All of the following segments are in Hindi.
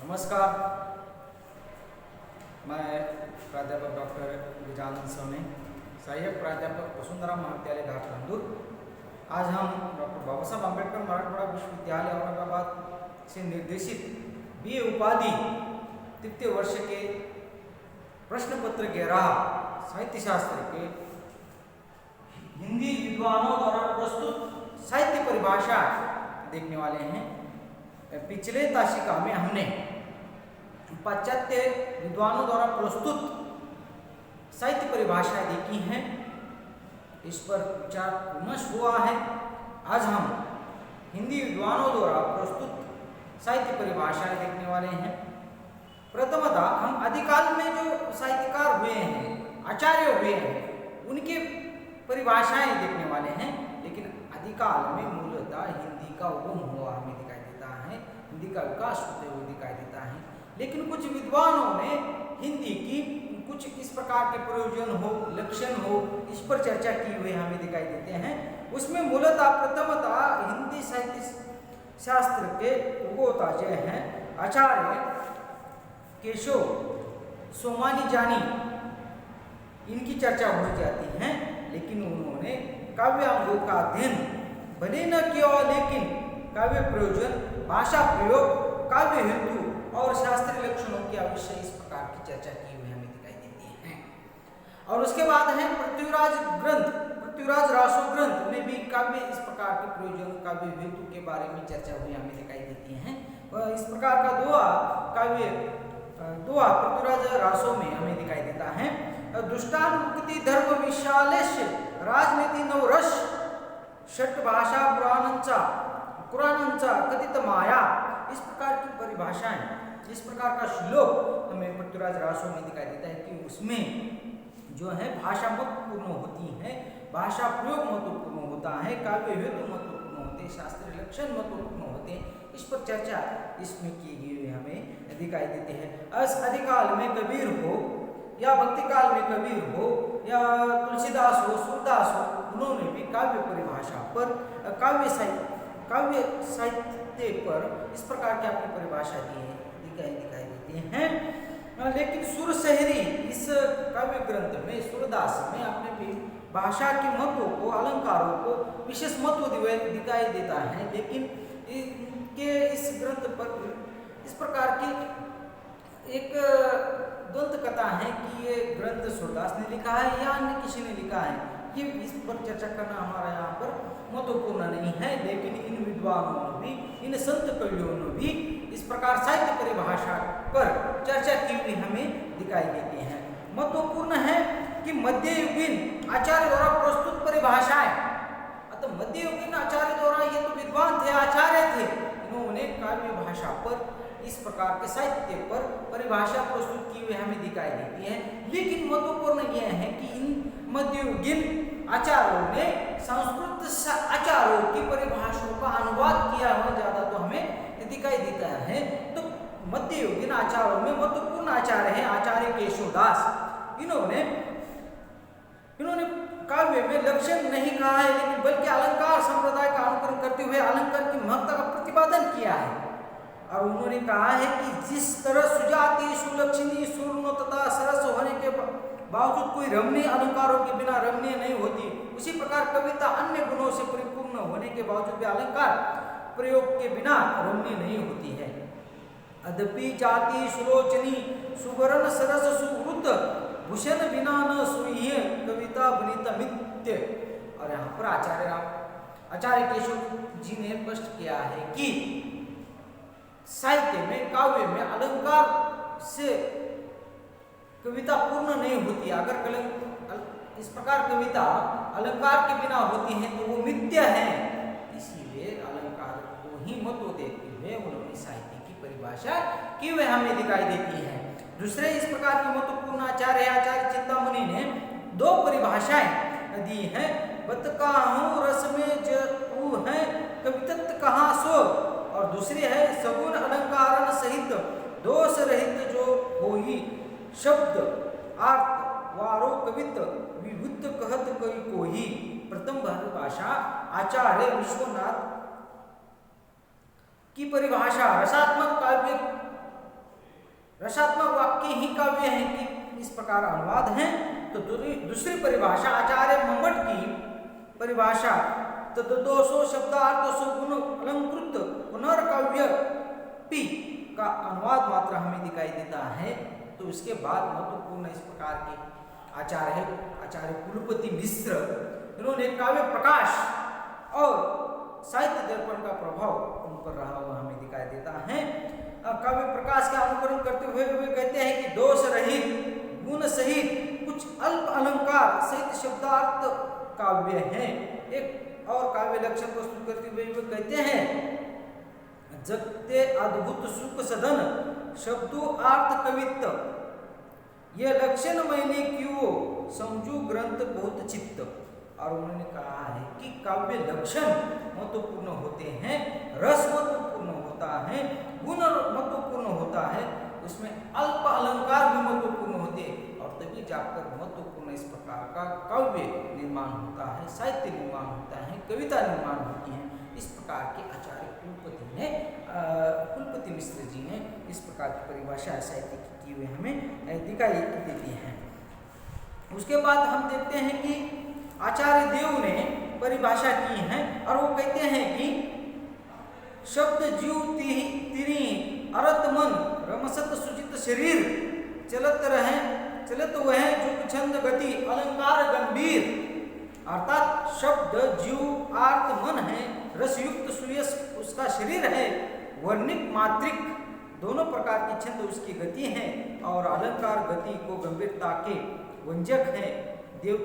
नमस्कार, मैं प्राध्यापक डॉक्टर गजानन सोने, सहायक प्राध्यापक वसुंधरा महाविद्यालय घाटनांदूर। आज हम डॉक्टर बाबा साहब अम्बेडकर मराठवाड़ा विश्वविद्यालय औरंगाबाद से निर्देशित BA उपाधि तृतीय वर्ष के प्रश्न पत्र 11 साहित्य शास्त्र के हिंदी विद्वानों द्वारा प्रस्तुत साहित्य परिभाषा देखने वाले हैं। पिछले ताशिका में हमने पाश्चात्य विद्वानों द्वारा प्रस्तुत साहित्य परिभाषाएं देखी हैं, इस पर विचार विमर्श हुआ है। आज हम हिंदी विद्वानों द्वारा प्रस्तुत साहित्य परिभाषाएं देखने वाले हैं। प्रथमतः हम आदिकाल में जो साहित्यकार हुए हैं, आचार्य हुए हैं, उनके परिभाषाएं देखने वाले हैं। लेकिन आदिकाल में मूलतः हिंदी का उगम हुआ हमें दिखाई देता है, हिंदी का विकास होते हुए दिखाई देता है। लेकिन कुछ विद्वानों ने हिंदी की कुछ इस प्रकार के प्रयोजन हो, लक्षण हो, इस पर चर्चा की हुई हमें दिखाई देते हैं। उसमें मूलतः प्रथमतः हिंदी साहित्य शास्त्र के उगोताजे हैं आचार्य केशव सोमानी जानी, इनकी चर्चा हो जाती है। लेकिन उन्होंने काव्यांगों का अध्ययन भले न किया, लेकिन काव्य प्रयोजन, भाषा प्रयोग, काव्य हेतु और शास्त्रीय लक्षणों की अवश्य इस प्रकार की चर्चा की हुई हमें दिखाई देती है। और उसके बाद है पृथ्वीराज ग्रंथ, पृथ्वीराज रासो ग्रंथ में भी काव्य इस प्रकार के प्रयोजन, काव्य हेतु के बारे में चर्चा हुई हमें दिखाई देती है। वह इस प्रकार का दोहा पृथ्वीराज रासो में हमें दिखाई देता है। दुष्टानुक्ति धर्म विशालेश राजनीति नवरस षट भाषा पुराणंचा कथित माया, इस प्रकार की परिभाषाएं, इस प्रकार का श्लोक हमें पृथ्वीराज रासो में दिखाई देता है कि उसमें जो है भाषा महत्वपूर्ण होती है, भाषा प्रयोग महत्वपूर्ण होता है, काव्य हेतु महत्वपूर्ण होते हैं, शास्त्रीय लक्षण महत्वपूर्ण होते हैं। इस पर चर्चा इसमें की गई हमें दिखाई देती है। आदिकाल में कबीर हो या भक्ति काल में कबीर हो या तुलसीदास हो, सूरदास हो, उन्होंने भी काव्य परिभाषा पर, काव्य साहित्य पर इस प्रकार की अपनी परिभाषा दी है, दिखाई देती हैं। लेकिन सुरसहरी इस काव्य ग्रंथ में, सूरदास में अपने भी भाषा के महत्व को, अलंकारों को विशेष महत्व दिखाई देता है। लेकिन इनके इस ग्रंथ पर इस प्रकार की एक द्वंद कथा है कि ये ग्रंथ सूरदास ने लिखा है या अन्य किसी ने लिखा है, ये इस पर चर्चा करना हमारा यहाँ पर महत्वपूर्ण नहीं है। लेकिन इन विद्वानों ने भी, इन संत कवियों ने भी इस प्रकार साहित्य परिभाषा पर चर्चा की हुई हमें दिखाई देती है। महत्वपूर्ण है कि मध्ययुगीन आचार्य द्वारा प्रस्तुत परिभाषाएं, अतः मध्ययुगीन आचार्य द्वारा, ये तो विद्वान थे, आचार्य थे, इन्होंने काव्य भाषा पर, इस प्रकार के साहित्य पर परिभाषा प्रस्तुत की हुई हमें दिखाई देती है। लेकिन महत्वपूर्ण यह है कि इन मध्ययुगीन आचार्यों ने संस्कृत आचार्यों की परिभाषाओं का अनुवाद किया हुआ ज्यादा तो हमें दिखाई देता है। तो मध्ययुगीन आचार्यों में महत्वपूर्ण आचार्य है आचार्य केशवदास। इन्होंने काव्य में लक्षण नहीं कहा है, लेकिन बल्कि अलंकार संप्रदाय का अनुकरण करते हुए अलंकार की महत्ता का प्रतिपादन किया है। और उन्होंने कहा है कि जिस तरह सुजाति, सुलक्षणी, सूर्ण तथा सरस होने के बावजूद कोई रमणीय अलंकारों के बिना रमणीय नहीं होती, उसी प्रकार कविता अन्य गुणों से परिपूर्ण होने के बावजूद भी अलंकार प्रयोग के बिना रमणीय नहीं होती है। अद्यपि जाति, सुलोचनी, सुवर्ण, सरस, सुवृत, भूषण बिना न सुई कविता बनित मित्य। और यहाँ पर आचार्य केशव जी ने स्पष्ट किया है कि साहित्य में, काव्य में अलंकार से कविता पूर्ण नहीं होती। अगर इस प्रकार कविता अलंकार के बिना होती है तो वो मिथ्या है। इसीलिए अलंकार को ही महत्व देते हुए उन्होंने साहित्य की परिभाषा की हुई हमें दिखाई देती है। दूसरे इस प्रकार के महत्वपूर्ण आचार्य चिंतामणि ने दो परिभाषाएं दी हैं। बतकाहूं रस में जो है कवितत्व कहाँ सो, और दूसरी है सगुण अलंकारण सहित दोष रहित जो होई शब्द अर्थ वारो कवित विभुत कहत कोई कोई। प्रथम भाषा आचार्य विश्वनाथ की परिभाषा रसात्मक काव्य रसात्मक वाक्य ही काव्य हैं कि इस प्रकार अनुवाद हैं। तो दूसरी परिभाषा आचार्य मम्मट की परिभाषा तद्दोषो शब्दार्थों गुण अलंकृत पुनर्काव्य पी का अनुवाद मात्र हमें दिखाई देता है। तो इसके बाद महत्वपूर्ण इस प्रकार के आचार्य कुलपति मिश्र, इन्होंने काव्य प्रकाश और साहित्य दर्पण का प्रभाव उन पर रहा हुआ हमें दिखाई देता है। काव्य प्रकाश का अनुकरण करते हुए वे कहते हैं कि दोष रहित गुण सहित कुछ अल्प अलंकार सहित शब्दार्थ काव्य हैं। एक और काव्य लक्षण प्रस्तुत करते हुए वे कहते हैं जगते अद्भुत सुख सदन शब्दों अर्थ कवित्व यह लक्षण मैंने क्यों समझू ग्रंथ बहुत चित्त। और उन्होंने कहा है कि काव्य लक्षण महत्वपूर्ण होते हैं, रस महत्वपूर्ण होता है, गुण महत्वपूर्ण होता है, उसमें अल्प अलंकार भी महत्वपूर्ण होते हैं और तभी जाकर महत्वपूर्ण इस प्रकार का काव्य निर्माण होता है, साहित्य निर्माण होता है, कविता निर्माण होती है। इस प्रकार के आचार्य कुलपति मिश्र जी ने इस प्रकार की परिभाषा साहित्य की हुई हमें दिखाई देती है। उसके बाद हम देखते हैं कि आचार्य देव ने परिभाषा की है और वो कहते हैं कि शब्द जीव तिरी अरत मन रमसत सुचित शरीर चलत वह जुग छंद गति अलंकार गंभीर। अर्थात शब्द जीव आर्त मन है, रसयुक्त सुयस उसका शरीर है, वर्णिक मात्रिक दोनों प्रकार की छंद उसकी गति है और अलंकार गति को गंभीरता के व्यंजक है। देव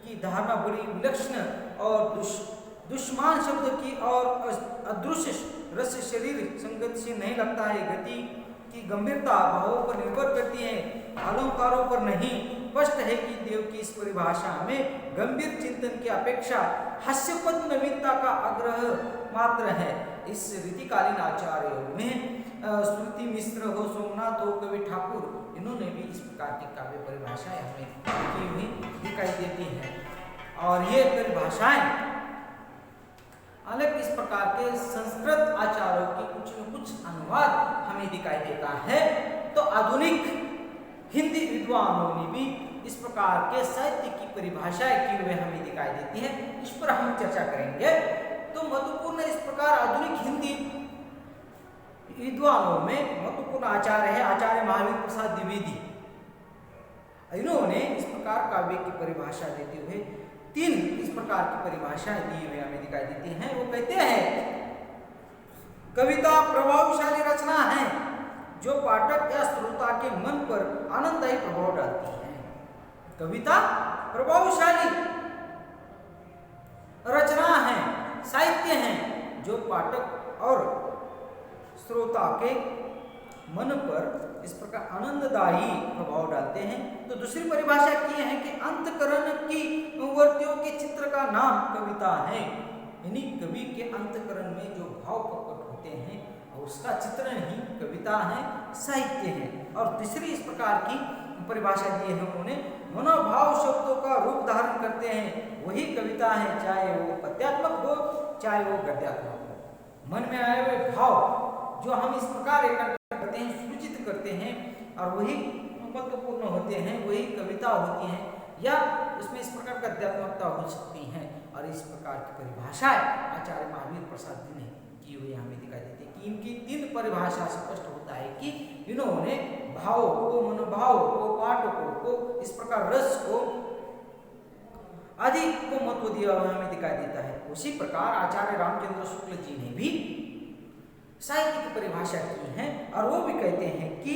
की धारणा बड़ी विलक्षण और दुष्मान शब्द की और अदृश्य रस शरीर संगत से नहीं लगता है। गति की गंभीरता भावों पर निर्भर करती है, अलंकारों पर नहीं। स्पष्ट है कि देव की इस परिभाषा में गंभीर चिंतन की अपेक्षा हास्यपद नवीनता का आग्रह मात्र है। इस रीतिकालीन आचार्यों में श्रुति मिश्र हो, सोमनाथ हो, कवि ठाकुर, इन्होंने भी इस प्रकार की काव्य परिभाषाएं हमें की हुई दिखाई देती हैं। और ये परिभाषाएं अलग इस प्रकार के संस्कृत आचार्यों की कुछ न कुछ अनुवाद हमें दिखाई देता है। तो आधुनिक हिंदी विद्वानों ने भी इस प्रकार के साहित्य की परिभाषाएं की हुई हमें दिखाई देती है। इस पर हम चर्चा करेंगे। तो महत्वपूर्ण इस प्रकार आधुनिक हिंदी विद्वानों में महत्वपूर्ण आचार्य है आचार्य महावीर प्रसाद द्विवेदी। इन्होंने इस प्रकार काव्य की परिभाषा देते हुए 3 इस प्रकार की परिभाषाएं दी हुई हमें दिखाई देती हैं। वो कहते हैं कविता प्रभावशाली रचना है जो पाठक या श्रोता के मन पर आनंददायी प्रभाव डालती है। कविता प्रभावशाली रचना है, साहित्य है जो पाठक और श्रोता के मन पर इस प्रकार आनंददायी प्रभाव डालते हैं। तो दूसरी परिभाषा की है कि अंतकरण की मूर्तियों के चित्र का नाम कविता है। यानी कवि के अंतकरण में जो भाव प्रकट होते हैं और उसका चित्रण ही कविता है, साहित्य है। और तीसरी इस प्रकार की परिभाषा दी है उन्होंने, मनोभाव शब्दों का रूप धारण करते हैं वही कविता है, चाहे वो पद्यात्मक हो चाहे वो गद्यात्मक हो। मन में आए हुए भाव जो हम इस प्रकार एकत्र करते हैं, सूचित करते हैं और वही महत्वपूर्ण होते हैं, वही कविता होती है या उसमें इस प्रकार गद्यात्मकता हो सकती है। और इस प्रकार की परिभाषाएं आचार्य महावीर प्रसाद जी ने की हुई हमें दिखाई देती है कि इनकी 3 परिभाषा स्पष्ट होता है कि इन्होंने भावों को, मनोभावों को, पाठकों को, इस प्रकार रस को आदि को महत्व दिया हुआ हमें दिखाई देता है। उसी प्रकार आचार्य रामचंद्र शुक्ल जी ने भी साहित्य की परिभाषा की है और वो भी कहते हैं कि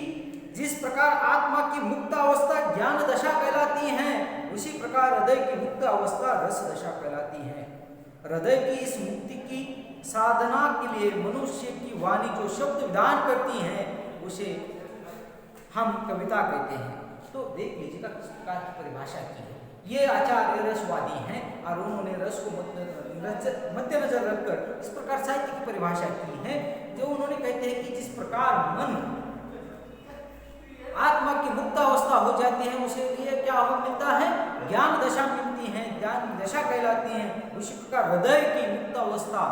जिस प्रकार आत्मा की मुक्त अवस्था ज्ञान दशा कहलाती है, उसी प्रकार हृदय की मुक्त अवस्था रस दशा कहलाती है। हृदय की इस मुक्ति की साधना के लिए मनुष्य की वाणी जो शब्द विधान करती है उसे हम कविता कहते हैं। तो देख लीजिएगा किस प्रकार की परिभाषा की है। ये आचार्य रसवादी हैं और उन्होंने रस को मद्देनजर रखकर इस प्रकार साहित्य की परिभाषा की है। जो उन्होंने कहते हैं कि जिस प्रकार मन आत्मा की मुक्त अवस्था हो जाती है उसे लिए क्या हो मिलता है, ज्ञान दशा मिलती है, ज्ञान दशा कहलाती है। उसी प्रकार हृदय की मुक्त अवस्था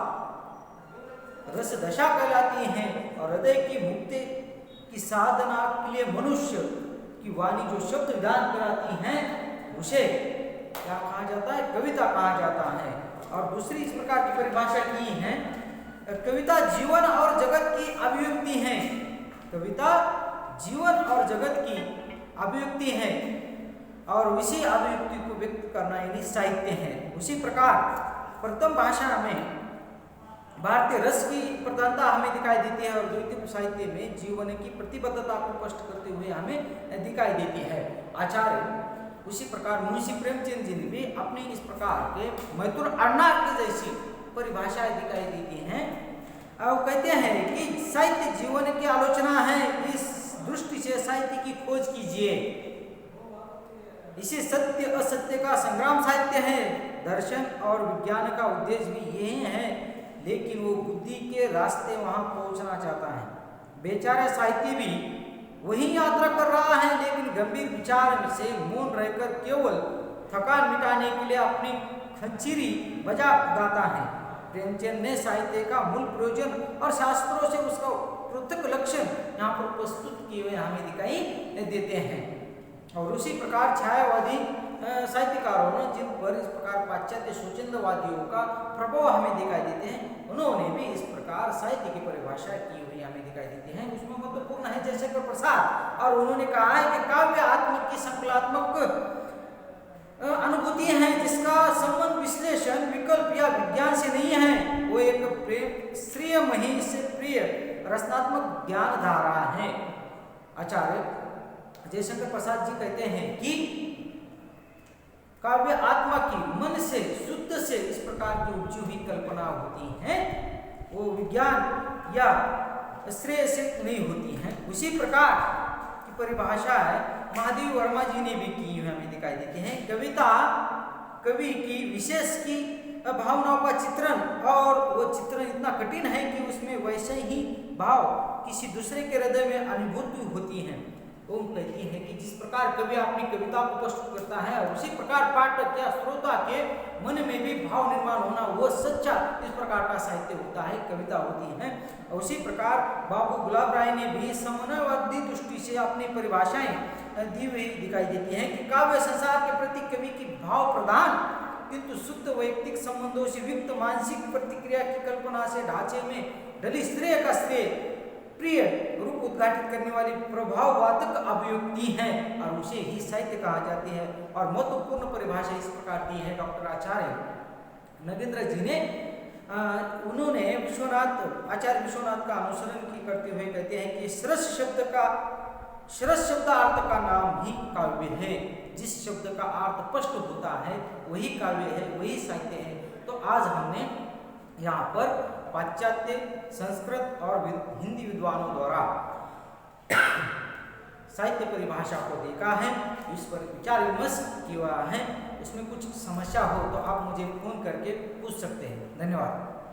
रस दशा कहलाती है और हृदय की मुक्ति की साधना के लिए मनुष्य की वाणी जो शब्द विधान कराती हैं उसे क्या कहा जाता है? कविता कहा जाता है। और दूसरी इस प्रकार की परिभाषा की है, कविता जीवन और जगत की अभिव्यक्ति है। कविता जीवन और जगत की अभिव्यक्ति है और उसी अभिव्यक्ति को व्यक्त करना यानी साहित्य है। उसी प्रकार प्रथम भाषा में भारतीय रस की प्रधानता हमें दिखाई देती है और द्वितीय साहित्य में जीवन की प्रतिबद्धता को स्पष्ट करते हुए हमें दिखाई देती है। आचार्य उसी प्रकार मुंशी प्रेमचंद जी ने भी अपनी इस प्रकार के मैथुन अर्नाक की जैसी परिभाषाएं दिखाई देती हैं। वो कहते हैं कि साहित्य जीवन की आलोचना है, इस दृष्टि से साहित्य की खोज कीजिए। इसे सत्य असत्य का संग्राम साहित्य है। दर्शन और विज्ञान का उद्देश्य भी यही है, लेकिन वो बुद्धि के रास्ते वहां पहुंचना चाहता है। बेचारा साहित्य भी वही यात्रा कर रहा है, लेकिन गंभीर विचार से मौन रहकर केवल थकान मिटाने के लिए अपनी खंचीरी बजा गाता है। प्रेमचंद ने साहित्य का मूल प्रयोजन और शास्त्रों से उसका पृथक लक्षण यहाँ पर प्रस्तुत किए हुए हमें दिखाई देते हैं। और उसी प्रकार छायावादी साहित्यकारों ने जिन पर इस प्रकार पाश्चात्य स्वच्छंदवादियों का प्रभाव हमें दिखाई देते हैं, उन्होंने भी इस प्रकार साहित्य की परिभाषा की हुई हमें दिखाई देती है। उसमें महत्वपूर्ण है जयशंकर प्रसाद, और उन्होंने कहा है कि काव्य आत्मा की संकलात्मक अनुभूति है जिसका संबंध विश्लेषण विकल्प या विज्ञान से नहीं है। वो एक प्रेम श्रेय मही से प्रिय रचनात्मक ज्ञान धारा है। आचार्य जयशंकर प्रसाद जी कहते हैं कि काव्य आत्मा की मन से शुद्ध से इस प्रकार की उपजी हुई कल्पना होती है, वो विज्ञान या श्रेय से नहीं होती है। उसी प्रकार की परिभाषा है महादेव वर्मा जी ने भी की हुई हमें दिखाई देती है। कविता कवि की विशेष की भावनाओं का चित्रण, और वो चित्रण इतना कठिन है कि उसमें वैसे ही भाव किसी दूसरे के हृदय में अनुभूति होती है। वो कहती है कि जिस प्रकार कवि अपनी कविता को प्रस्तुत करता है, उसी प्रकार पाठक या श्रोता के मन में भी भाव निर्माण होना, वो सच्चा इस प्रकार का साहित्य होता है, कविता होती है। उसी प्रकार बाबू गुलाब राय ने भी समन्वयवादी दृष्टि से अपनी परिभाषाएं दी हुई दिखाई देती हैं कि काव्य संसार के प्रति कवि की भाव प्रधान किंतु शुद्ध वैयक्तिक संबंधों से युक्त मानसिक प्रतिक्रिया की कल्पना से ढांचे में ढली श्रेय का श्रेय प्रिय रूप उद्घाटित करने वाली प्रभाववादक अभिव्यक्ति है, और उसे ही साहित्य कहा जाती है। और महत्वपूर्ण परिभाषा इस प्रकार की है डॉक्टर आचार्य नगेंद्र जी ने। उन्होंने आचार्य विश्वनाथ का अनुसरण करते हुए कहते हैं कि सरस शब्दार्थ का नाम ही काव्य है। जिस शब्द का अर्थ स्पष्ट होता है वही काव्य है, वही साहित्य है। तो आज हमने यहाँ पर पाश्चात्य संस्कृत और हिंदी विद्वानों द्वारा साहित्य परिभाषा को देखा है, इस पर विचार विमर्श किया है। इसमें कुछ समस्या हो तो आप मुझे फोन करके पूछ सकते हैं। धन्यवाद।